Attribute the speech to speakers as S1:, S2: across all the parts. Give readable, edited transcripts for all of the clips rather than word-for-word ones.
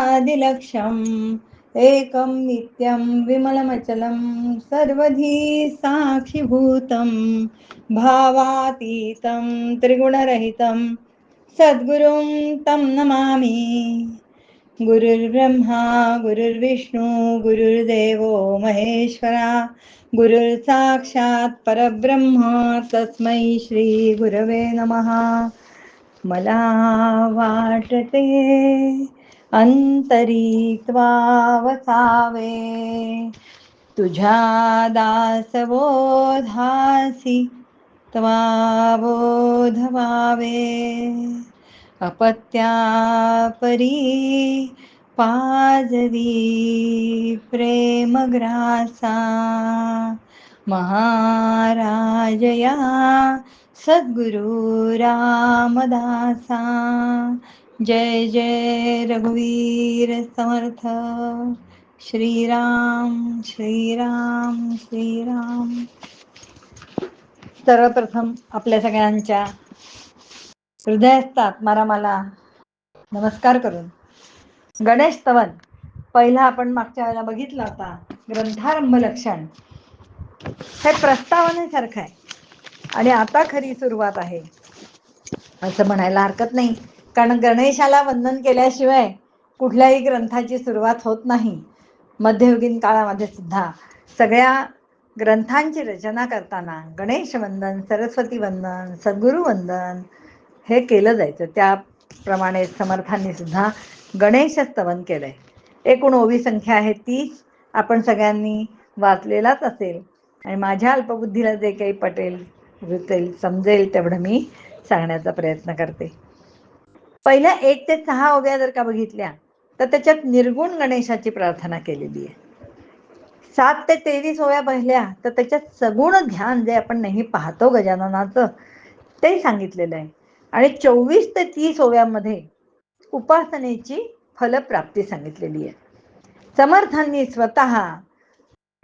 S1: आदिलक्ष्यम् एकं नित्यं विमलमचलं सर्वधी साक्षिभूतं भावातीतं त्रिगुणरहितं सद्गुरुं तं नमामि। गुरुर्ब्रह्मा गुरुर्विष्णू गुरुर्देवो महेश्वरा गुरुर्साक्षात् परब्रह्म तस्मै श्री गुरवे नमः। मला वाटते अंतरी वसावे तुझ्या दासबोधासी त्वा बोध व्हावे अपत्यापरी पाजरी प्रेमग्रासा महाराजया सद्गुरु रामदासा। जय जय रघुवीर समर्थ श्रीराम श्रीराम श्रीराम। सर्वप्रथम आपल्या सगळ्यांच्या हृदयस्थ आत्मारामाला नमस्कार करून गणेश स्तवन पहिला आपण मागच्या वेळेला बघितला होता, ग्रंथारंभ लक्षण हे प्रस्तावनेसारखं आहे आणि आता खरी सुरुवात आहे असं म्हणायला हरकत नाही, कारण गणेशाला वंदन केल्याशिवाय कुठल्याही ग्रंथाची सुरुवात होत नाही. मध्ययुगीन काळामध्ये सुद्धा सगळ्या ग्रंथांची रचना करताना गणेश वंदन, सरस्वती वंदन, सद्गुरु वंदन हे केलं जायचं. त्याप्रमाणे समर्थांनी सुद्धा गणेश स्तवन केलंय. एकूण ओवी संख्या आहे 30. आपण सगळ्यांनी वाचलेलाच असेल आणि माझ्या अल्पबुद्धीला जे काही पटेल रुचेल समजेल तेवढं मी सांगण्याचा प्रयत्न करते. पहिल्या 1 ते 6 ओव्या जर का बघितल्या तर त्याच्यात निर्गुण गणेशाची प्रार्थना केलेली आहे. 7 ते 23 ओव्या पाहिल्या तर त्याच्यात सगुण ध्यान जे आपण नेहमी पाहतो गजाननाचं ते सांगितलेलं आहे. आणि 24 ते 30 ओव्यामध्ये उपासनेची फलप्राप्ती सांगितलेली आहे. समर्थांनी स्वतः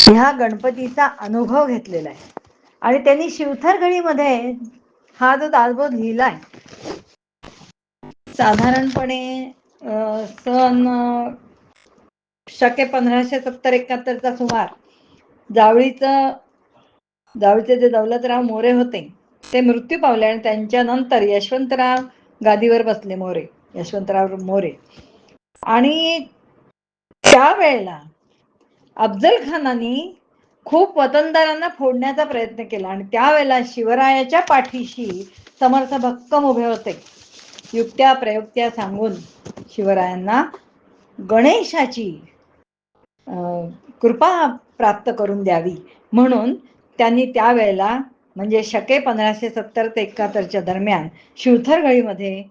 S1: ह्या गणपतीचा अनुभव घेतलेला आहे आणि त्यांनी शिवथरघडीमध्ये हा जो दासबोध लिहिलाय साधारणपणे सन शके 1570-71 सुमार जावळीचे जे दौलतराव मोरे होते ते मृत्यू पावले आणि त्यांच्यानंतर यशवंतराव गादीवर बसले, यशवंतराव मोरे. आणि त्यावेळेला अफजल खानाने खूप वतनदारांना फोडण्याचा प्रयत्न केला आणि त्यावेळेला शिवरायाच्या पाठीशी समर्थ भक्कम उभे होते. युक्त्या प्रयुक्त्या सांगून शिवरायांना गणेशाची कृपा प्राप्त करून द्यावी म्हणून त्यांनी त्यावेळेला म्हणजे शके 1570 ते 71 दरम्यान शिवथरघडीमध्ये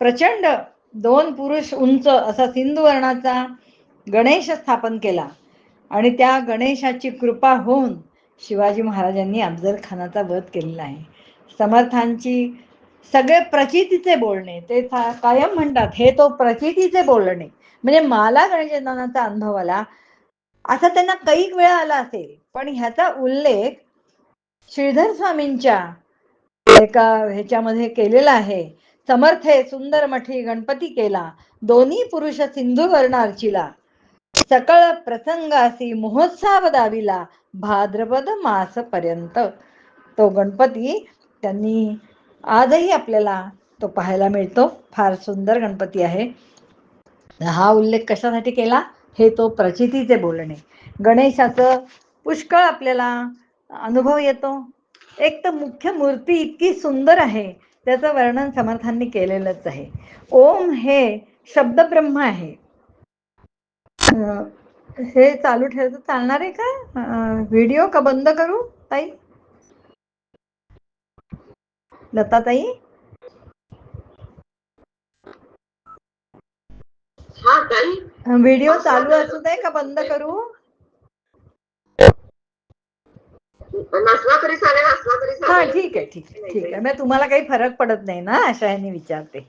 S1: प्रचंड 2 पुरुष उंच असा सिंधू वर्णाचा गणेश स्थापन केला आणि त्या गणेशाची कृपा होऊन शिवाजी महाराजांनी अफजल खानाचा वध केलेला आहे. समर्थांची सगळे प्रचितीचे बोलणे ते कायम म्हणतात, हे तो प्रचितीचे बोलणे म्हणजे मला गणेशनाचा अनुभव आला असा त्यांना कैक वेळा आला असेल, पण ह्याचा उल्लेख श्रीधर स्वामींच्या एका ह्याच्यामध्ये केलेला आहे. समर्थे सुंदर मठी गणपती केला, दोन्ही पुरुष सिंधू वर्ण अर्चिला, सकळ प्रसंगासी महोत्सव दाविला, भाद्रपद मास पर्यंत. तो गणपती त्यांनी आजही आपल्याला तो पाहायला मिळतो. फार सुंदर गणपती आहे. हा उल्लेख कशासाठी केला? हे तो प्रचितीचे बोलणे. गणेशाचं पुष्कळ आपल्याला अनुभव येतो. एक तर मुख्य मूर्ती इतकी सुंदर आहे त्याचं वर्णन समर्थांनी केलेलंच आहे. ओम हे शब्द ब्रह्म आहे. हे चालू ठेवतं चालणार आहे का व्हिडिओ, का बंद करू ताई? लता ताई, व्हिडिओ चालू असू दे का बंद करू? हा ठीक आहे ठीक आहे ठीक आहे. मग तुम्हाला काही फरक पडत नाही ना अशा ह्याने विचारते.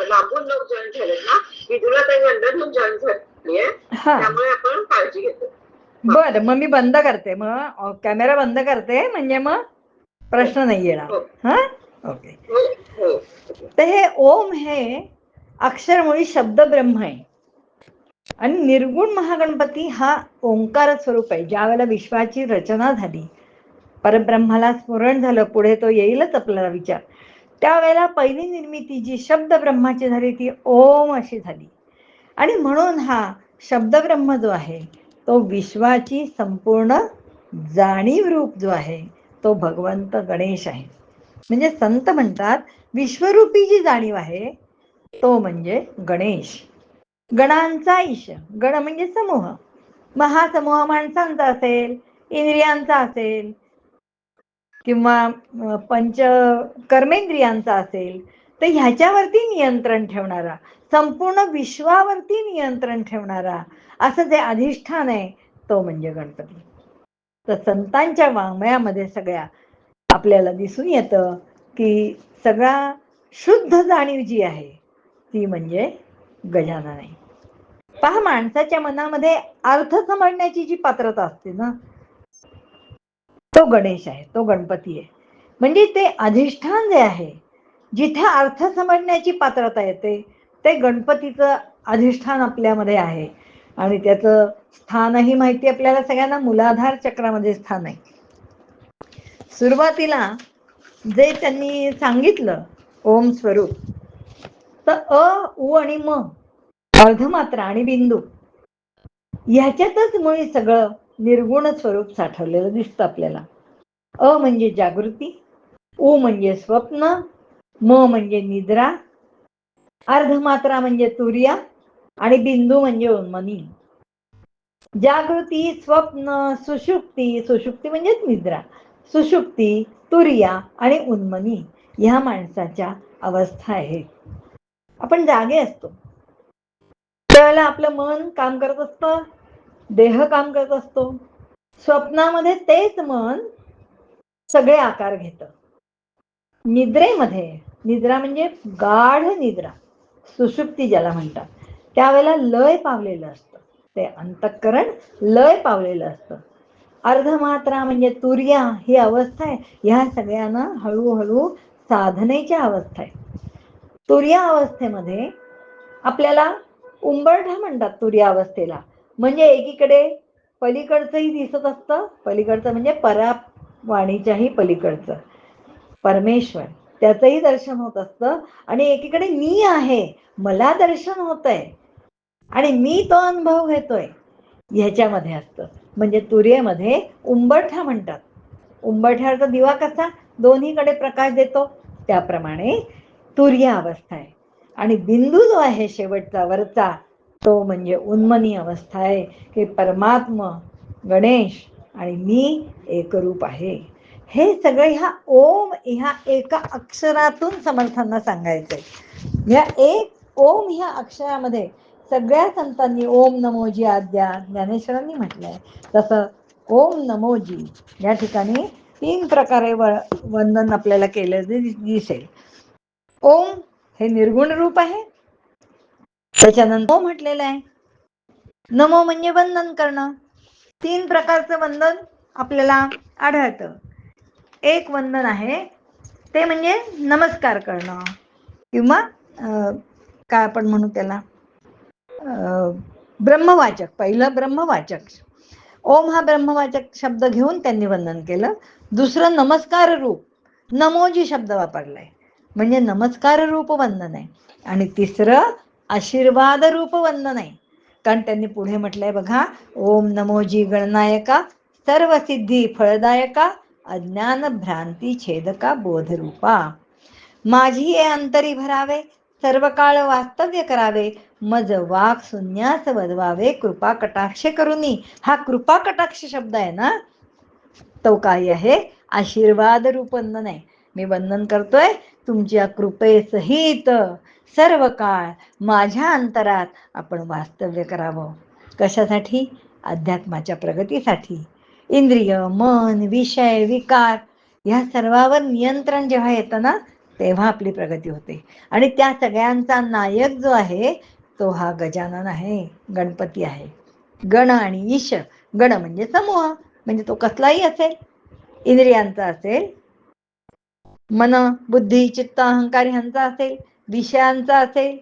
S2: लांबून लोक जॉईन झालेत ना, की तुला काही लंडनहून जॉईन झालीये, त्यामुळे आपण काळजी घेतो.
S1: बरं, मग मी बंद करते, मग कॅमेरा बंद करते म्हणजे मग प्रश्न नाही येणार. हा ओके. तर हे ओम हे अक्षरमुळी शब्द ब्रह्म आहे. आणि निर्गुण महागणपती हा ओंकार स्वरूप आहे. ज्या वेळेला विश्वाची रचना झाली, परब्रह्माला स्मरण झालं, पुढे तो येईलच आपल्याला विचार, त्यावेळेला पहिली निर्मिती जी शब्द ब्रह्माची झाली ती ओम अशी झाली. आणि म्हणून हा शब्द ब्रह्म जो आहे तो विश्वाची संपूर्ण जाणीव रूप जो आहे तो भगवंत गणेश आहे. म्हणजे संत म्हणतात विश्वरूपी जी जाणीव आहे तो म्हणजे गणेश. गणांचा ईश, गण म्हणजे समूह. महासमूह माणसांचा असेल, इंद्रियांचा असेल, किंवा पंच कर्मेंद्रियांचा असेल, तर ह्याच्यावरती नियंत्रण ठेवणारा, संपूर्ण विश्वावरती नियंत्रण ठेवणारा असं जे अधिष्ठान आहे तो म्हणजे गणपती. तर संतांच्या वाङ्मयामध्ये सगळ्या आपल्याला दिसून येतं की सगळा शुद्ध जाणीव जी आहे ती म्हणजे गजानन आहे. पहा, माणसाच्या मनामध्ये अर्थ समजण्याची जी पात्रता असते ना, तो गणेश आहे, तो गणपती आहे. म्हणजे ते अधिष्ठान जे आहे, जिथे अर्थ समजण्याची पात्रता येते ते गणपतीचं अधिष्ठान आपल्यामध्ये आहे. आणि त्याचं स्थानही माहिती आपल्याला सगळ्यांना, मूलाधार चक्रामध्ये स्थान आहे. सुरुवातीला जे त्यांनी सांगितलं ओम स्वरूप, तर अ, उ आणि म, अर्धमात्रा आणि बिंदू, ह्याच्यातच मुळे सगळं निर्गुण स्वरूप साठवलेलं दिसतं आपल्याला. अ म्हणजे जागृती, उ म्हणजे स्वप्न, म म्हणजे निद्रा, अर्धमात्रा म्हणजे तुर्या आणि बिंदू म्हणजे उन्मनी. जागृती, स्वप्न, सुषुप्ती, सुषुप्ती म्हणजेच निद्रा, सुषुप्ती, तुर्या आणि उन्मनी ह्या माणसाच्या अवस्था आहेत. आपण जागे असतो त्यावेळेला आपलं मन काम करत असतं, देह काम करत असतो. स्वप्नामध्ये तेच मन सगळे आकार घेतं. निद्रेमध्ये, निद्रा म्हणजे गाढ निद्रा, सुषुप्ती ज्याला म्हणतात, त्यावेळेला लय पावलेलं असतं, ते अंतःकरण लय पावलेलं असतं. अर्धमात्रा म्हणजे तुर्या ही अवस्था आहे. ह्या सगळ्यांना हळूहळू साधनेच्या अवस्था आहे. तुर्या अवस्थेमध्ये आपल्याला उंबरठा म्हणतात. तुर्या अवस्थेला म्हणजे एकीकडे पलीकडचंही दिसत असतं, पलीकडचं म्हणजे परावाणीच्याही पलीकडचं परमेश्वर, त्याचंही दर्शन होत असतं. आणि एकीकडे मी आहे, मला दर्शन होतंय आणि मी तो अनुभव घेतोय, ह्याच्यामध्ये असतं. म्हणजे तुर्येमध्ये उंबरठा म्हणतात. उंबरठ्याचा दिवा कसा दोन्हीकडे प्रकाश देतो, त्याप्रमाणे तुर्य अवस्था आहे. आणि बिंदू जो आहे शेवटचा वरचा, तो म्हणजे उन्मनी अवस्था आहे, की परमात्मा गणेश आणि मी एकरूप आहे. हे सगळं ह्या ओम ह्या एका अक्षरातून समर्थांना सांगायचंय. या एक ओम ह्या अक्षरामध्ये सगळ्या संतांनी ओम नमोजी आद्या ज्ञानेश्वरांनी म्हटलंय. तसं ओम नमोजी या ठिकाणी 3 प्रकारे वंदन आपल्याला केलं दिसेल. ओम हे निर्गुण रूप आहे, त्याच्यानंतर म्हटलेलं आहे. नमो म्हणजे वंदन करणं. 3 प्रकारचं वंदन आपल्याला आढळतं. एक वंदन आहे ते म्हणजे नमस्कार करणं, किंवा काय आपण म्हणू त्याला ब्रह्मवाचक. पहिलं ब्रह्मवाचक, ओम हा ब्रह्मवाचक शब्द घेऊन त्यांनी वंदन केलं. दुसरं नमस्कार रूप, नमोजी शब्द वापरलाय, म्हणजे नमस्कार रूप वंदन आहे. आणि तिसरं आशीर्वाद रूप वंदन आहे. कारण त्यांनी पुढे म्हटलंय बघा, ओम नमोजी गणनायका सर्व सिद्धी फळदायका अज्ञान भ्रांती छेदका बोधरूपा. माझी हे अंतरी भरावे सर्व काळ वास्तव्य करावे, मज वाक शून्यास वदवावे कृपा कटाक्ष करुनी. हा कृपा कटाक्ष शब्द आहे ना, तो काय आहे, आशीर्वाद रूप वंदन आहे. मी वंदन करतोय तुमच्या कृपेसहित सर्व काळ माझ्या अंतरात आपण वास्तव्य करावं. कशासाठी? अध्यात्माच्या प्रगतीसाठी. इंद्रिय, मन, विषय, विकार ह्या सर्वावर नियंत्रण जेव्हा येतं ना, तेव्हा आपली प्रगती होते. आणि त्या सगळ्यांचा नायक जो आहे तो हा गजानन आहे, गणपती आहे. गण आणि ईश, गण म्हणजे समूह, म्हणजे तो कसलाही असेल, इंद्रियांचा असेल, मन, बुद्धी, चित्त, अहंकार ह्यांचा असेल, विषयांचा असेल,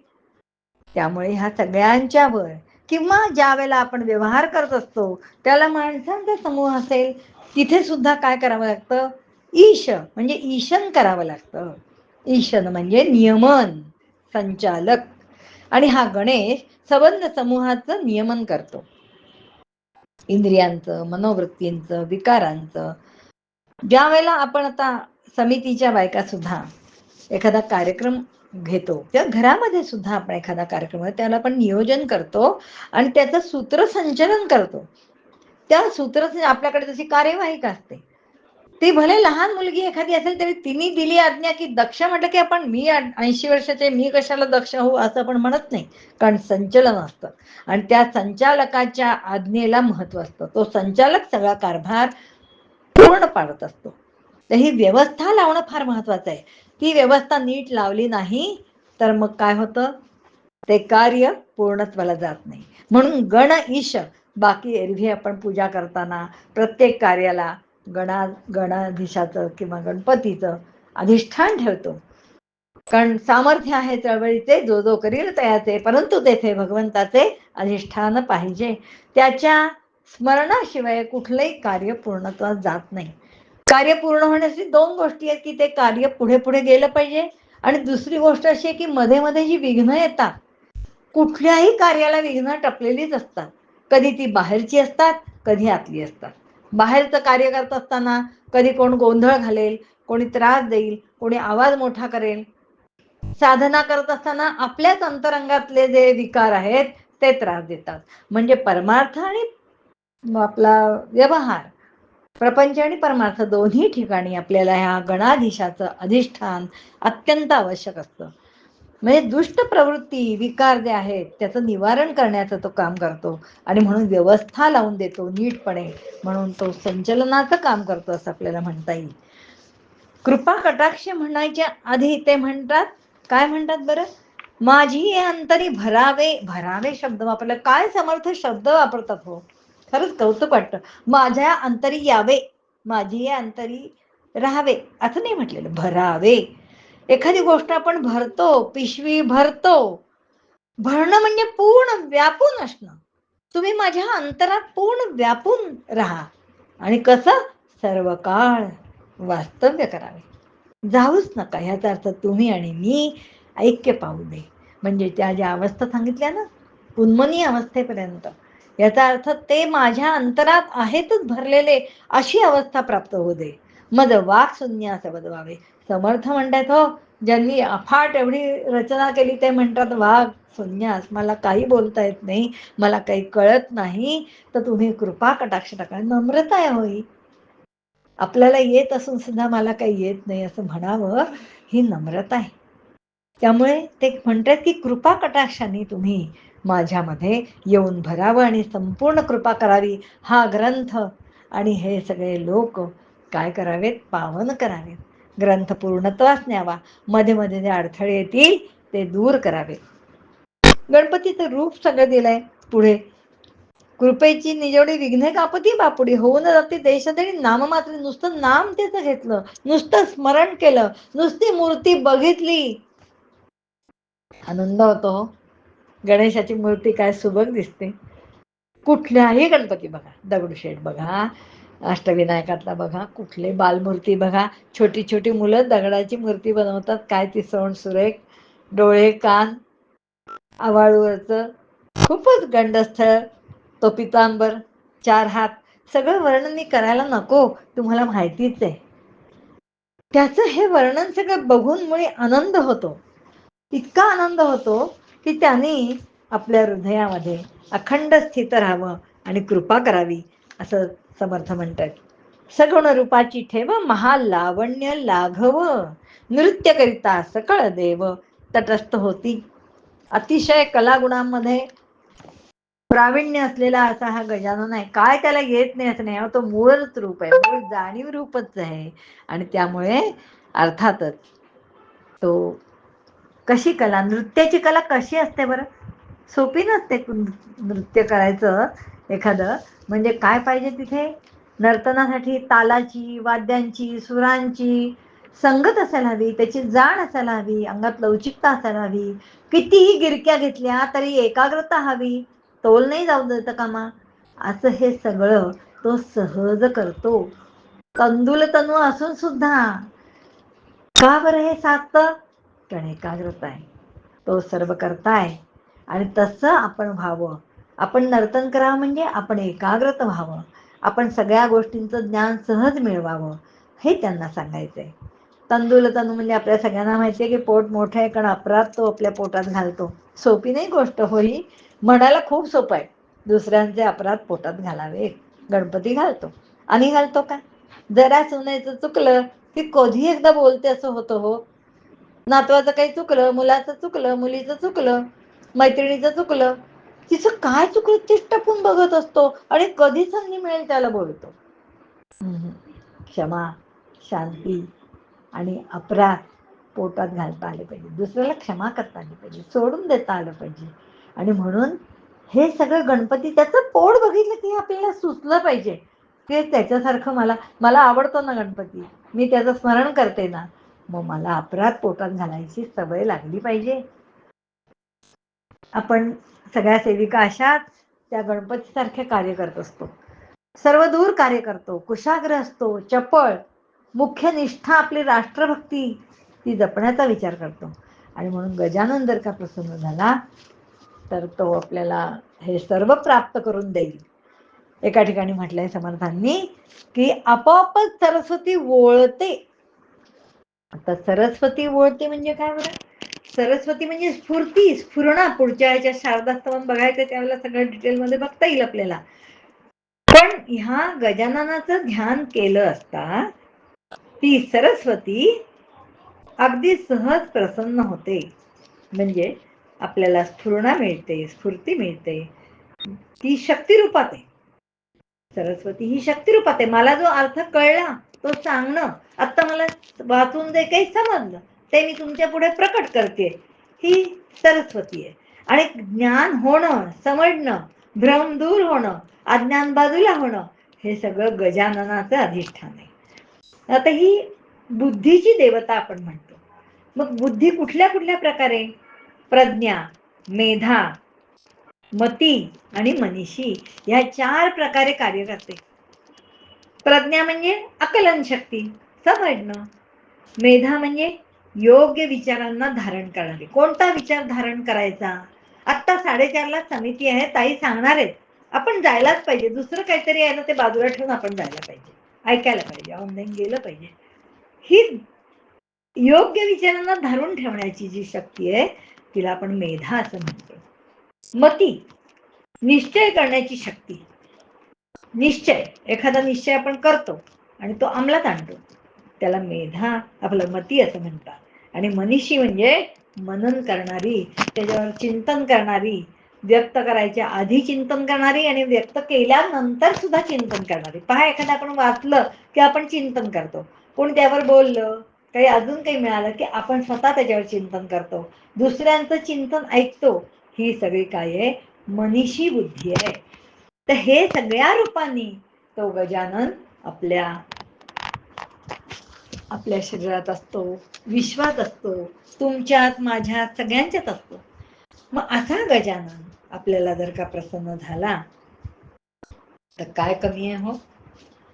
S1: त्यामुळे ह्या सगळ्यांच्यावर किंवा ज्या वेळेला आपण व्यवहार करत असतो त्याला माणसांचा समूह असेल तिथे सुद्धा काय करावं लागतं, ईश म्हणजे ईशन करावं लागतं. ईशन म्हणजे नियमन, संचालक. आणि हा गणेश संबंध समूहाचं नियमन करतो, इंद्रियांचं, मनोवृत्तींचं, विकारांचं. ज्या वेळेला आपण आता समितीच्या बायका सुद्धा एखादा कार्यक्रम घेतो त्या घरामध्ये सुद्धा आपण एखादा कार्यक्रम त्याला आपण नियोजन करतो आणि त्याचं सूत्रसंचलन करतो. त्या आपल्याकडे जशी कार्यवाहिका असते ती भले लहान मुलगी एखादी असेल तरी तिने दिली आज्ञा की दक्ष म्हटलं की आपण मी 80 वर्षाचे मी कशाला दक्ष होऊ असं आपण म्हणत नाही, कारण संचलन असतं आणि त्या संचालकाच्या आज्ञेला महत्व असतं. तो संचालक सगळा कारभार पूर्ण पाडत असतो. तर ही व्यवस्था लावणं फार महत्वाचं आहे. ती व्यवस्था नीट लावली नाही तर मग काय होतं, ते कार्य पूर्णत्वाला जात नाही. म्हणून गण ईश, बाकी एरवी आपण पूजा करताना प्रत्येक कार्याला गणाधीशाचं किंवा गणपतीचं अधिष्ठान ठेवतो, कारण सामर्थ्य आहे चळवळीचे, जो जो करील तयाचे, परंतु तेथे भगवंताचे अधिष्ठान पाहिजे. त्याच्या स्मरणाशिवाय कुठलंही कार्य पूर्णत्वास जात नाही. कार्य पूर्ण होण्यासाठी 2 गोष्टी आहेत की ते कार्य पुढे पुढे गेलं पाहिजे आणि दुसरी गोष्ट अशी आहे की मध्ये मध्ये जी विघ्न येतात, कुठल्याही कार्याला विघ्न टपलेलीच असतात. कधी ती बाहेरची असतात, कधी आतली असतात. बाहेरचं कार्य करत असताना कधी कोण गोंधळ घालेल, कोणी त्रास देईल, कोणी आवाज मोठा करेल. साधना करत असताना आपल्याच अंतरंगातले जे विकार आहेत ते त्रास देतात. म्हणजे परमार्थ आणि आपला व्यवहार, प्रपंच आणि परमार्थ दोन्ही ठिकाणी आपल्याला ह्या गणाधीशाचं अधिष्ठान अत्यंत आवश्यक असतं. म्हणजे दुष्ट प्रवृत्ती विकार जे आहेत त्याचं निवारण करण्याचं तो काम करतो आणि म्हणून व्यवस्था लावून देतो नीटपणे, म्हणून तो संचलनाचं काम करतो असं आपल्याला म्हणता येईल. कृपा कटाक्ष म्हणायच्या आधी ते म्हणतात, काय म्हणतात बरं, माझी अंतरी भरावे. भरावे शब्द वापरला, काय समर्थ शब्द वापरतात हो, खरंच कौतुक वाटतं. माझ्या अंतरी यावे, माझी अंतरी राहावे असं नाही म्हटलेलं, भरावे. एखादी गोष्ट आपण भरतो, पिशवी भरतो, भरणं म्हणजे पूर्ण व्यापून असणं. तुम्ही माझ्या अंतरात पूर्ण व्यापून राहा आणि कसं, सर्व काळ वास्तव्य करावे, जाऊच नका. ह्याचा अर्थ तुम्ही आणि मी ऐक्य पाहू दे. म्हणजे त्या ज्या अवस्था सांगितल्या ना, उन्मनी अवस्थेपर्यंत, याचा अर्थ ते माझ्या अंतरात आहेतच भरलेले, अशी अवस्था प्राप्त होऊ दे. मग वाक शून्यास बदवावे. समर्थ म्हणतात हो, ज्यांनी अफाट एवढी रचना केली ते म्हणतात वाघ संन्यास, मला काही बोलता येत नाही, मला काही कळत नाही, तर तुम्ही कृपा कटाक्ष टाका. नम्रता आहे होई, आपल्याला येत असून सुद्धा मला काही येत नाही असं म्हणावं, ही नम्रता आहे. त्यामुळे ते म्हणतात की कृपा कटाक्षाने तुम्ही माझ्यामध्ये येऊन भरावं आणि संपूर्ण कृपा करावी. हा ग्रंथ आणि हे सगळे लोक काय करावेत, पावन करावेत, ग्रंथ पूर्णत्वास न्यावा, मध्ये मध्ये जे अडथळे येतील ते दूर करावे. गणपतीचं रूप सगळं दिलंय पुढे, कृपेची निजोडी विघ्ने कापती बापुडी, होऊन जाते देशदरी नाम मात्र. नुसतं नाम त्याचं घेतलं, नुसतं स्मरण केलं, नुसती मूर्ती बघितली, आनंद होतो. गणेशाची मूर्ती काय सुबक दिसते. कुठल्याही गणपती बघा, दगडूशेठ बघा, अष्टविनायकातला बघा, कुठले बालमूर्ती बघा, छोटी छोटी मुलं दगडाची मूर्ती बनवतात, काय ती सौंड सुरेख, डोळे कान आवाळूवरचं, खूपच गंडस्थळ, तो पितांबर, 4 हात, सगळं वर्णन मी करायला नको, तुम्हाला माहितीच आहे. त्याचं हे वर्णन सगळं बघून मुळे आनंद होतो, इतका आनंद होतो की त्यांनी आपल्या हृदयामध्ये अखंड स्थित राहावं आणि कृपा करावी असं समर्थ म्हणतात. सगुण रूपाची ठेव महालावण्य लाघव, नृत्य करिता सकळ देव तटस्थ होती. अतिशय कलागुणांमध्ये प्रावीण्य असलेला असा हा गजानन आहे. काय त्याला येत नाही असं नाही, तो मूळच रूप आहे, मूळ जाणीव रूपच आहे. आणि त्यामुळे अर्थातच तो, कशी कला, नृत्याची कला कशी असते बरं, सोपी नसते नृत्य करायचं एखादं. म्हणजे काय पाहिजे तिथे, नर्तनासाठी तालाची, वाद्यांची, सुरांची, संगत असायला हवी, त्याची जाण असायला हवी, अंगात लवचिकता असायला हवी. कितीही गिरक्या घेतल्या तरी एकाग्रता हवी, तोल नाही जाऊ देता कामा. असं हे सगळं तो सहज करतो, तंदुल तनू असून सुद्धा. का बरं हे साधतं? कारण एकाग्रता आहे, तो सर्व करताय. आणि तसं आपण व्हावं. आपण नर्तन करावं म्हणजे आपण एकाग्रत व्हावं, आपण सगळ्या गोष्टींचं ज्ञान सहज मिळवावं, हे त्यांना सांगायचंय. तंदुल तनू म्हणजे आपल्या सगळ्यांना माहिती आहे की पोट मोठं आहे, कारण अपराध तो आपल्या पोटात घालतो. सोपी नाही गोष्ट होई, म्हणायला खूप सोपं आहे, दुसऱ्यांचे अपराध पोटात घालावे. गणपती घालतो आणि घालतो का? जरा सुनायचं चुकलं की कधी एकदा बोलते असं होतं हो. नातवाचं काही चुकलं, मुलाचं चुकलं, मुलीचं चुकलं, मैत्रिणीचं चुकलं, तिचं काय चुकलं तेच टपून बघत असतो आणि कधी संधी मिळेल त्याला बोलतो. क्षमा, शांती आणि अपराध पोटात घालता आले पाहिजे, दुसऱ्याला क्षमा करता आली पाहिजे, सोडून देता आलं पाहिजे. आणि म्हणून हे सगळं गणपती, त्याचं पोट बघितलं की आपल्याला सुचलं पाहिजे की त्याच्यासारखं मला आवडतो ना गणपती, मी त्याचं स्मरण करते ना, मग मला अपराध पोटात घालायची सवय लागली पाहिजे. आपण सगळ्या सेविका अशाच त्या गणपतीसारखे कार्य करत असतो, सर्व दूर कार्य करतो, कुशाग्र असतो, चपळ, मुख्य निष्ठा आपली राष्ट्रभक्ती ती जपण्याचा विचार करतो. आणि म्हणून गजानन जर का प्रसन्न झाला तर तो आपल्याला हे सर्व प्राप्त करून देईल. एका ठिकाणी म्हटलंय समर्थांनी की आपोआपच सरस्वती वोळते. आता सरस्वती वोळते म्हणजे काय बरं? सरस्वती म्हणजे स्फूर्ती, स्फुरणा. पुढच्या ह्याच्या शारदास्तवन बघायचं त्यावेळेला सगळं डिटेलमध्ये बघता येईल आपल्याला. पण ह्या गजाननाचं ध्यान केलं असता ती सरस्वती अगदी सहज प्रसन्न होते. म्हणजे आपल्याला स्फुरणा मिळते, स्फूर्ती मिळते, ती शक्तिरूपात आहे. सरस्वती ही शक्तिरूपात आहे. मला जो अर्थ कळला तो सांगणं, आता मला वाचून जे काही समजलं ते मी तुमच्या पुढे प्रकट करते, ही सरस्वती आहे. आणि ज्ञान होणं, समजणं, भ्रम दूर होणं, अज्ञान बाजूला होणं, हे सगळं गजाननाचं अधिष्ठान आहे. आता ही बुद्धीची देवता आपण म्हणतो. मग बुद्धी कुठल्या कुठल्या प्रकारे? प्रज्ञा, मेधा, मती आणि मनीषी या 4 प्रकारे कार्य करते. प्रज्ञा म्हणजे आकलन शक्ती, समजणं. मेधा म्हणजे योग्य विचारांना धारण करणारी. कोणता विचार धारण करायचा? आत्ता 4:30ला समिती आहे, ताई सांगणार आहेत, आपण जायलाच पाहिजे. दुसरं काहीतरी आहे ना ते बाजूला ठेवून आपण जायला पाहिजे, ऐकायला पाहिजे, ऑनलाईन गेलं पाहिजे. ही योग्य विचारांना धरून ठेवण्याची जी शक्ती आहे तिला आपण मेधा असं म्हणतो. मती, निश्चय करण्याची शक्ती. निश्चय, एखादा निश्चय आपण करतो आणि तो अंमलात आणतो, त्याला मेधा, आपलं मती असं म्हणतात. आणि मनीषी म्हणजे मनन करणारी, त्याच्यावर चिंतन करणारी, व्यक्त करायच्या आधी चिंतन करणारी आणि व्यक्त केल्यानंतर सुद्धा चिंतन करणारी. पहा, एखादं आपण वाचलं की आपण चिंतन करतो, कोण त्यावर बोललं, काही अजून काही मिळालं की आपण स्वतः त्याच्यावर चिंतन करतो, दुसऱ्यांचं चिंतन ऐकतो. ही सगळी काय आहे? मनीषी बुद्धी आहे. तर हे सगळ्या रूपांनी तो गजानन आपल्या शरीरात असतो, विश्वात असतो, तुमच्यात, माझ्यात, सगळ्यांच्यात असतो. मग असा गजानन आपल्याला जर का प्रसन्न झाला तर काय कमी आहे हो?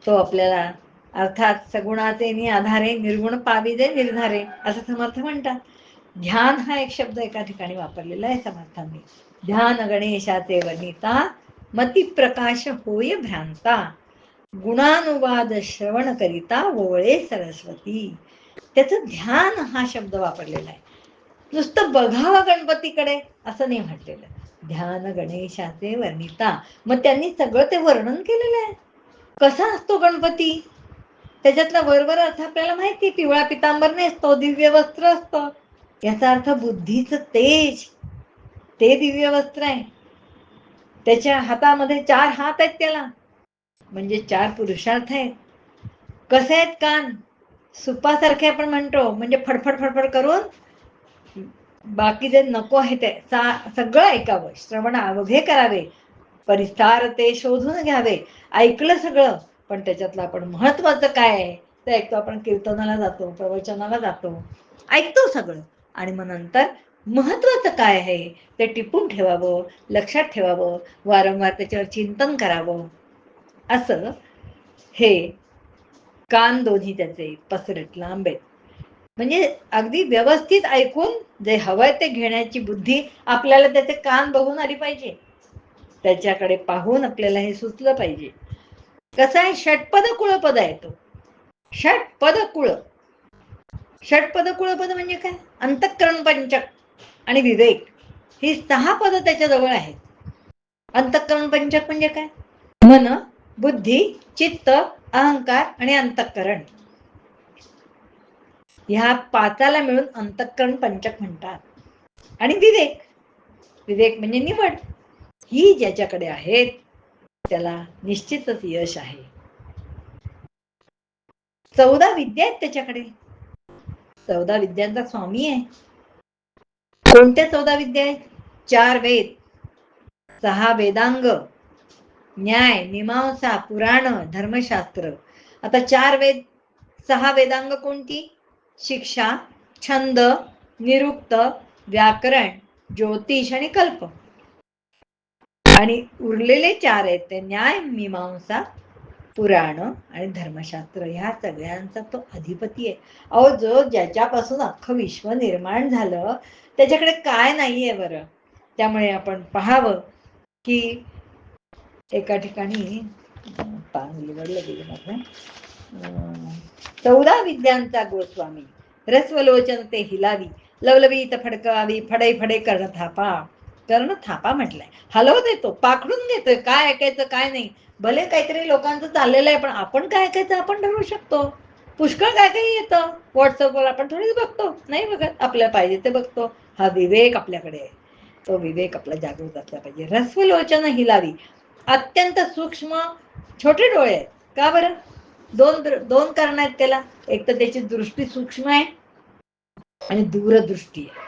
S1: तो आपल्याला अर्थात सगुणाचे आधारे निर्गुण पाविदे निर्धारे असं समर्थ म्हणतात. ध्यान हा एक शब्द एका ठिकाणी वापरलेला आहे समर्थांनी. ध्यान गणेशाचे वर्णिता, मती प्रकाश होय भ्रांता, गुणानुवाद श्रवण करिता वोळे सरस्वती. त्याचं ध्यान हा शब्द वापरलेला आहे. नुसतं बघावं गणपतीकडे असं नाही म्हटलेलं. ध्यान गणेशाचे वर्णिता, मग त्यांनी सगळं ते वर्णन केलेलं आहे. कसा असतो गणपती? त्याच्यातला वरवर अर्थ आपल्याला माहिती, पिवळा पितांबर नेसतो, दिव्य वस्त्र असतं. याचा अर्थ बुद्धीचं तेज, ते दिव्य वस्त्र आहे. त्याच्या हातामध्ये 4 हात आहेत त्याला, म्हणजे 4 पुरुषार्थ आहेत. कसे आहेत कान? सुपासारखे आपण म्हणतो, म्हणजे फडफड फडफड करून बाकी जे नको आहे ते सगळं ऐकावं, श्रवण अवघे करावे, परिस्तार ते शोधून घ्यावे. ऐकलं सगळं, पण त्याच्यातलं आपण महत्वाचं काय आहे ते ऐकतो. आपण कीर्तनाला जातो, प्रवचनाला जातो, ऐकतो सगळं. आणि मग नंतर महत्वाचं काय आहे ते टिपून ठेवावं, लक्षात ठेवावं, वारंवार त्याच्यावर चिंतन करावं. असं हे कान दोन्ही त्याचे पसरट लांब आहेत. म्हणजे अगदी व्यवस्थित ऐकून जे हवंय ते घेण्याची बुद्धी आपल्याला त्याचे कान बघून आली पाहिजे. त्याच्याकडे पाहून आपल्याला हे सुचलं पाहिजे. कसं आहे, षटपद कुळपद आहे तो. षटपद कुळ. षटपद कुळपद म्हणजे काय? अंतःकरण, पंचक आणि विवेक ही 6 पद त्याच्याजवळ आहेत. अंतःकरण पंचक म्हणजे काय? मन, बुद्धी, चित्त, अहंकार आणि अंतःकरण. ह्या 5 मिळून अंतःकरण पंचक म्हणतात. आणि विवेक, विवेक म्हणजे निवड. ही ज्याच्याकडे आहेत त्याला निश्चितच यश आहे. 14 विद्या आहेत त्याच्याकडे. 14 विद्यांचा स्वामी आहे. कोणत्या 14 विद्या आहेत? 4 वेद, 6 वेदांग, न्याय, मीमांसा, पुराण, धर्मशास्त्र. आता 4 वेद, 6 वेदांग कोणती? शिक्षा, छंद, निरुक्त, व्याकरण, ज्योतिष आणि कल्प. आणि उरलेले 4 आहेत ते न्याय, मीमांसा, पुराण आणि धर्मशास्त्र. ह्या सगळ्यांचा तो अधिपती आहे. अहो, जो ज्याच्यापासून अख्खं विश्व निर्माण झालं त्याच्याकडे काय नाहीये बरं. त्यामुळे आपण पाहावं की एका ठिकाणी 14 विद्यांचा गोस्वामी, रसवलोचन ते हिलावी, लवलवीत फडकावी, फडे फडे कर्ण थापा. कर्ण थापा म्हटलंय, हलव देतो, पाखडून घेतोय. काय ऐकायचं काय नाही. भले काहीतरी लोकांचं चाललेलं आहे, पण आपण काय ऐकायचं आपण ठरवू शकतो. पुष्कळ काय काही येतं व्हॉट्सअपवर, आपण थोडीच बघतो, नाही बघत. आपल्याला पाहिजे ते बघतो. हा विवेक आपल्याकडे आहे. तो विवेक आपला जागृत असला पाहिजे. रसवलोचन हिलावी, अत्यंत सूक्ष्म छोटे डोळे आहेत. का बरं? दोन कारण आहेत त्याला. एक तर त्याची दृष्टी सूक्ष्म आहे आणि दूरदृष्टी आहे.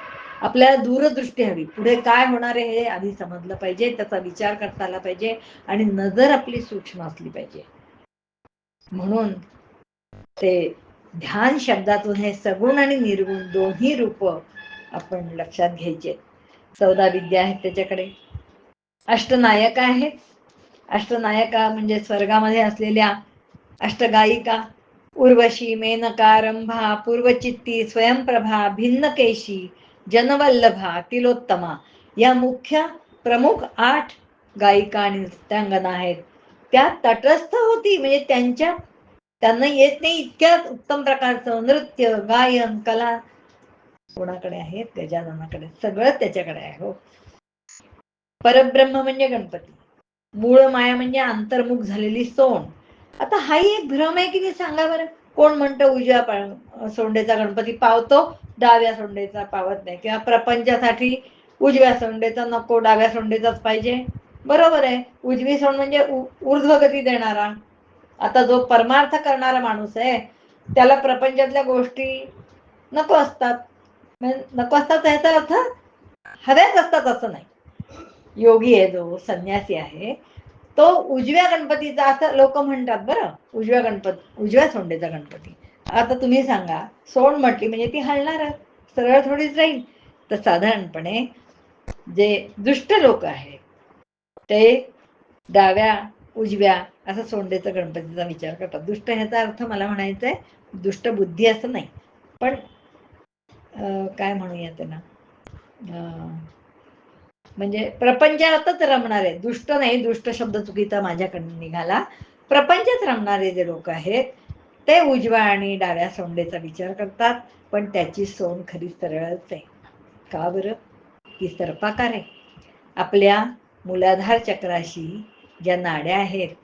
S1: आपल्याला दूरदृष्टी हवी. पुढे काय होणार आहे हे आधी समजलं पाहिजे, त्याचा विचार करता आला पाहिजे आणि नजर आपली सूक्ष्म असली पाहिजे. म्हणून ते ध्यान शब्दातून हे सगुण आणि निर्गुण दोन्ही रूप आपण लक्षात घ्यायचे. 14 विद्या आहेत त्याच्याकडे. अष्टनायका आहेत. अष्टनायका म्हणजे स्वर्गामध्ये असलेल्या अष्टगायिका. उर्वशी, मेनका, रंभा, पूर्वचित्ती, स्वयंप्रभा, भिन्नकेशी, जनवल्लभा, तिलोत्तमा. या मुख्य प्रमुख 8 गायिका आणि नृत्यांगना आहेत. त्या तटस्थ होती, म्हणजे त्यांना येत नाही इतक्या उत्तम प्रकारचं नृत्य, गायन, कला कोणाकडे आहे? गजाननाकडे. सगळं त्याच्याकडे आहे. हो. परब्रह्म म्हणजे गणपती. मूळ माया म्हणजे अंतर्मुख झालेली सोंड. आता हाही एक भ्रम आहे की नाही सांगा बरं. कोण म्हणतं उजव्या सोंडेचा गणपती पावतो, डाव्या सोंडेचा पावत नाही. किंवा प्रपंचासाठी उजव्या सोंडेचा नको, डाव्या सोंडेचाच पाहिजे. बरोबर आहे. उजवी सोंड म्हणजे ऊर्ध्वगती देणारा. आता जो परमार्थ करणारा माणूस आहे त्याला प्रपंचातल्या गोष्टी नको असतात. नको असतात याचा अर्थ हव्याच असतात असं नाही. योगी आहे जो संन्यासी आहे तो उजव्या गणपतीचा, असं लोक म्हणतात बरं. उजव्या सोंडेचा गणपती. आता तुम्ही सांगा, सोंड म्हटली म्हणजे ती हलणार, सरळ थोडीच राहील. तर साधारणपणे जे दुष्ट लोक आहेत ते डाव्या उजव्या असं सोंडेचा गणपतीचा विचार करतात. दुष्ट ह्याचा अर्थ मला म्हणायचंय दुष्ट बुद्धी असं नाही, पण काय म्हणूया त्यांना, म्हणजे प्रपंचातच रमणारे. दुष्ट नाही, दुष्ट शब्द चुकीचा माझ्याकडून निघाला. प्रपंचात रमणारे जे लोक आहेत ते उजव्या आणि डाव्या सोंडेचा विचार करतात, पण त्याची सोंड खरी सरळच आहे. का बरं? ती सर्पाकार आहे. आपल्या मूलाधार चक्राशी ज्या नाड्या आहेत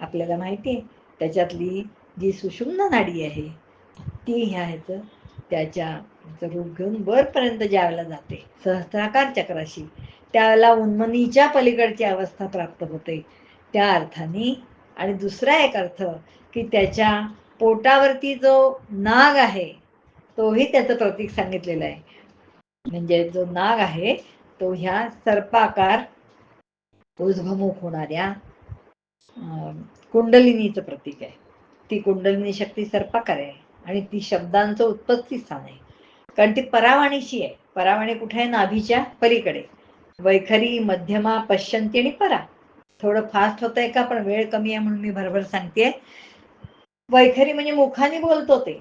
S1: आपल्याला माहिती आहे, त्याच्यातली जी सुषुम्ना नाडी आहे ती ह्याचं त्याच्या रूप घेऊन वरपर्यंत ज्यावेळेला जाते सहस्राकार चक्राशी, त्याला उन्मनीच्या पलीकडची अवस्था प्राप्त होते त्या अर्थाने. आणि दुसरा एक अर्थ की त्याच्या पोटावरती जो नाग आहे तोही त्याचं प्रतीक सांगितलेलं आहे. म्हणजे जो नाग आहे तो ह्या सर्पाकार ऊर्ध्वमुख होणाऱ्या कुंडलिनीचं प्रतीक आहे. ती कुंडलिनी शक्ती सर्पाकार आहे आणि ती शब्दांचं उत्पत्ती स्थान आहे, कारण ती परावाणीची आहे. परावाणी कुठे आहे? नाभीच्या पलीकडे. वैखरी, मध्यमा, पश्चंती आणि परा. थोडं फास्ट होतंय का? पण वेळ कमी आहे म्हणून मी भरभर सांगतेय. वैखरी म्हणजे मुखाने बोलतो ते.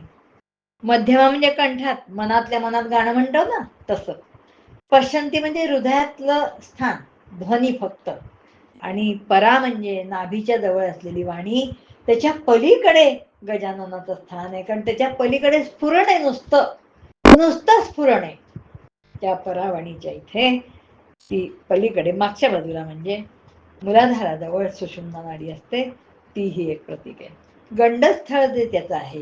S1: मध्यमा म्हणजे कंठात, मनातल्या मनात गाणं म्हणतो ना तसं. पश्चंती म्हणजे हृदयातलं स्थान, ध्वनी फक्त. आणि परा म्हणजे नाभीच्या जवळ असलेली वाणी, त्याच्या पलीकडे गजाननाचं स्थान आहे, कारण त्याच्या पलीकडे स्फुरण आहे, नुसतं स्फुरण आहे त्या परावाणीच्या इथे. ती पलीकडे मागच्या बाजूला म्हणजे मूलाधाराजवळ सुषुम्ना नाडी असते, ती ही एक प्रतीक आहे. गंडस्थळ जे त्याचं आहे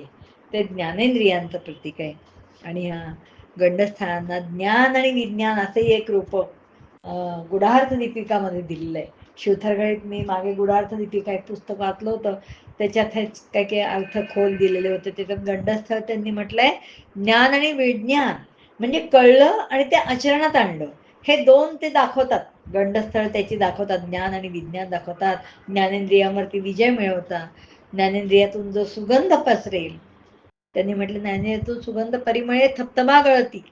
S1: ते ज्ञानेंद्रियांचं प्रतीक आहे. आणि ह्या गंडस्थळांना ज्ञान आणि विज्ञान असंही एक रूप गुढार्थ दीपिकामध्ये दिलेलं आहे. शिवथरघळीत मी मागे गुढार्थ दीपिका एक पुस्तक वाचलं होतं, त्याच्यात काही काही अर्थ खोल दिलेले होते. त्याच्यात गंडस्थळ त्यांनी म्हटलंय ज्ञान आणि विज्ञान, म्हणजे कळलं आणि ते आचरणात आणलं, हे दोन ते दाखवतात. गंडस्थळ त्याची दाखवतात, ज्ञान आणि विज्ञान दाखवतात. ज्ञानेंद्रियावरती विजय मिळवता, ज्ञानेंद्रियातून जो सुगंध पसरेल, त्यांनी म्हटलं ज्ञानेंद्रियातून सुगंध परिमळे थपथपा गळती.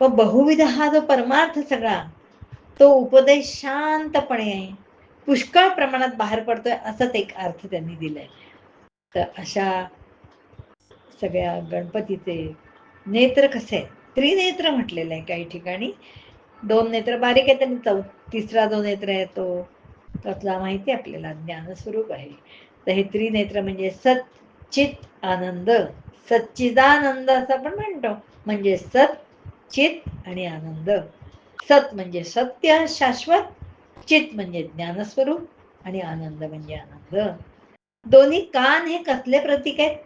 S1: पण बहुविध हा जो परमार्थ सगळा, तो उपदेश शांतपणे पुष्कळ प्रमाणात बाहेर पडतोय, असाच एक अर्थ त्यांनी दिलाय. तर अशा सगळ्या गणपतीचे नेत्र कसे आहेत? त्रिनेत्र म्हटलेलं आहे काही ठिकाणी. 2 नेत्र बारीक आहेत आणि तिसरा जो नेत्र आहे तो त्यातला माहिती आपल्याला ज्ञानस्वरूप आहे. तर हे त्रिनेत्र म्हणजे सत, चित, आनंद. सच्चिदानंद असं आपण म्हणतो, म्हणजे सत, चित आणि आनंद. सत म्हणजे सत्य शाश्वत, चित म्हणजे ज्ञानस्वरूप आणि आनंद म्हणजे आनंद. दोन्ही कान हे कसले प्रतीक आहेत?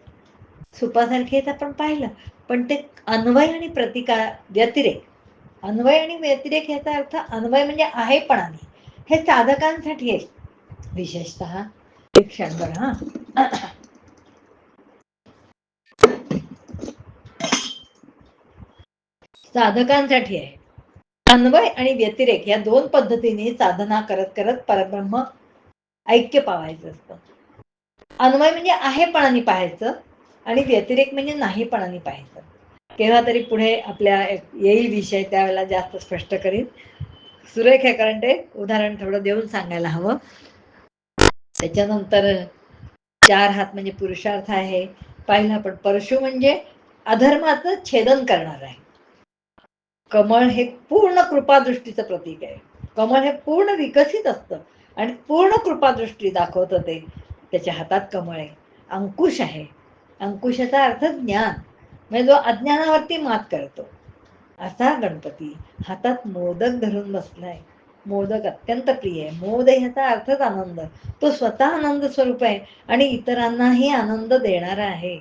S1: सुपासारखे आहेत आपण पाहिलं, पण ते अन्वय आणि प्रतिका व्यतिरेक. अन्वय आणि व्यतिरेक याचा अर्थ, अन्वय म्हणजे आहेपणाने, हे साधकांसाठी आहे विशेषतः. एक क्षण बघा हा. साधकांसाठी आहे. अन्वय आणि व्यतिरेक या दोन पद्धतीने साधना करत करत परब्रह्म ऐक्य पावायचं असतं. अन्वय म्हणजे आहेपणाने पाहायचं आणि व्यतिरेक म्हणजे नाहीपणाने पाहायचं. केव्हा तरी पुढे आपल्या येईल विषय, त्यावेळेला जास्त स्पष्ट करीन. सुरेख आहे, कारण ते उदाहरण थोडं देऊन सांगायला हवं. त्याच्यानंतर 4 हात म्हणजे पुरुषार्थ आहे पाहिलं आपण. परशु म्हणजे अधर्माचं छेदन करणार आहे. कमळ हे पूर्ण कृपादृष्टीचं प्रतीक आहे. कमळ हे पूर्ण विकसित असतं आणि पूर्ण कृपादृष्टी दाखवतं ते. त्याच्या हातात कमळ आहे. अंकुश आहे. अंकुशाचा अर्थ ज्ञान, म्हणजे जो अज्ञानावरती मात करतो असा गणपती. हातात मोदक धरून बसलाय. मोदक अत्यंत प्रिय आहे. मोद ह्याचा अर्थच आनंद. तो स्वतः आनंद स्वरूप आहे आणि इतरांनाही आनंद देणारा आहे.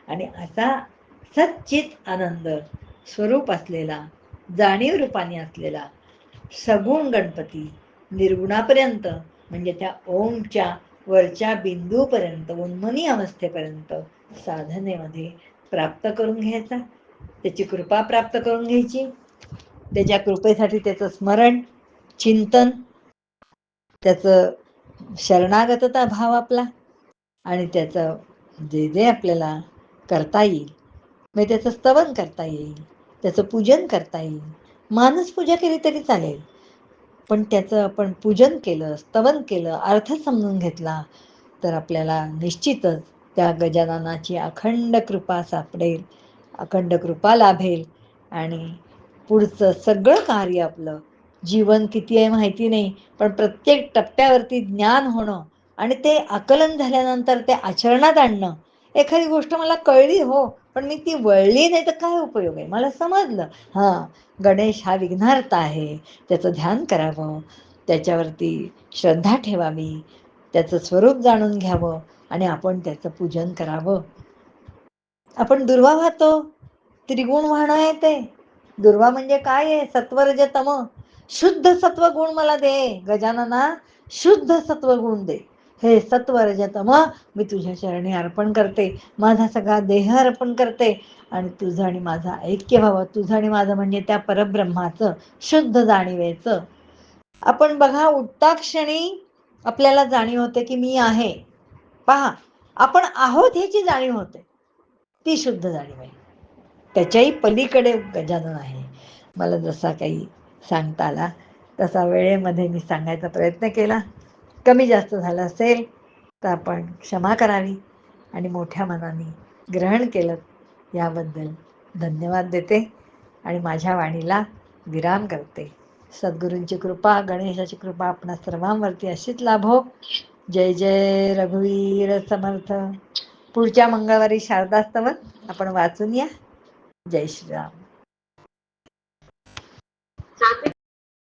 S1: आणि असा सच्चित आनंद स्वरूप असलेला, जाणीव रूपाने असलेला सगुण गणपती निर्गुणापर्यंत, म्हणजे त्या ओमच्या वरच्या बिंदूपर्यंत, उन्मनी अवस्थेपर्यंत साधनेमध्ये प्राप्त करून घ्यायचा. त्याची कृपा प्राप्त करून घ्यायची. त्याच्या कृपेसाठी त्याचं स्मरण, चिंतन, त्याचं शरणागतता भाव आपला, आणि त्याचं जे जे आपल्याला करता येईल, म्हणजे त्याचं स्तवन करता येईल, त्याचं पूजन करता येईल. मानस पूजा केली तरी चालेल, पण त्याचं आपण पूजन केलं, स्तवन केलं, अर्थ समजून घेतला, तर आपल्याला निश्चितच त्या गजाननाची अखंड कृपा सापडेल, अखंड कृपा लाभेल. आणि पुढचं सगळं कार्य, आपलं जीवन किती आहे माहिती नाही, पण प्रत्येक टप्प्यावरती ज्ञान होणं आणि ते आकलन झाल्यानंतर ते आचरणात आणणं. एखादी गोष्ट मला कळली हो, पण मी ती वळली नाही तर काय उपयोग आहे? मला समजलं, हां गणेश हा विघ्नहर्ता आहे, त्याचं ध्यान करावं, त्याच्यावरती श्रद्धा ठेवावी, त्याचं स्वरूप जाणून घ्यावं आणि आपण त्याचं पूजन करावं. आपण दुर्वा वाहतो, त्रिगुण वाहणं आहे ते. दुर्वा म्हणजे काय आहे? सत्वरजतम. शुद्ध सत्व गुण मला दे गजानना, शुद्ध सत्व गुण दे. हे सत्वरजतम मी तुझ्या चरणी अर्पण करते, माझा सगळा देह अर्पण करते, आणि तुझं आणि माझं ऐक्य व्हावं. तुझं आणि माझं म्हणजे त्या परब्रह्माचं शुद्ध जाणीवेचं. आपण बघा, उठता क्षणी आपल्याला जाणीव होते की मी आहे. पहा, आपण आहोत ह्याची जाणीव होते, ती शुद्ध जाणीव आहे. त्याच्याही पलीकडे गजानन आहे. मला जसा काही सांगता आला तसा वेळेमध्ये मी सांगायचा प्रयत्न केला. कमी जास्त झालं असेल तर आपण क्षमा करावी आणि मोठ्या मनाने ग्रहण केलं याबद्दल धन्यवाद देते आणि माझ्या वाणीला विराम करते. सद्गुरूंची कृपा, गणेशाची कृपा आपणा सर्वांवरती अशीच लाभो. जय जय रघुवीर समर्थ. पुढच्या मंगळवारी शारदास्तवन आपण वाचून या. जय श्रीराम.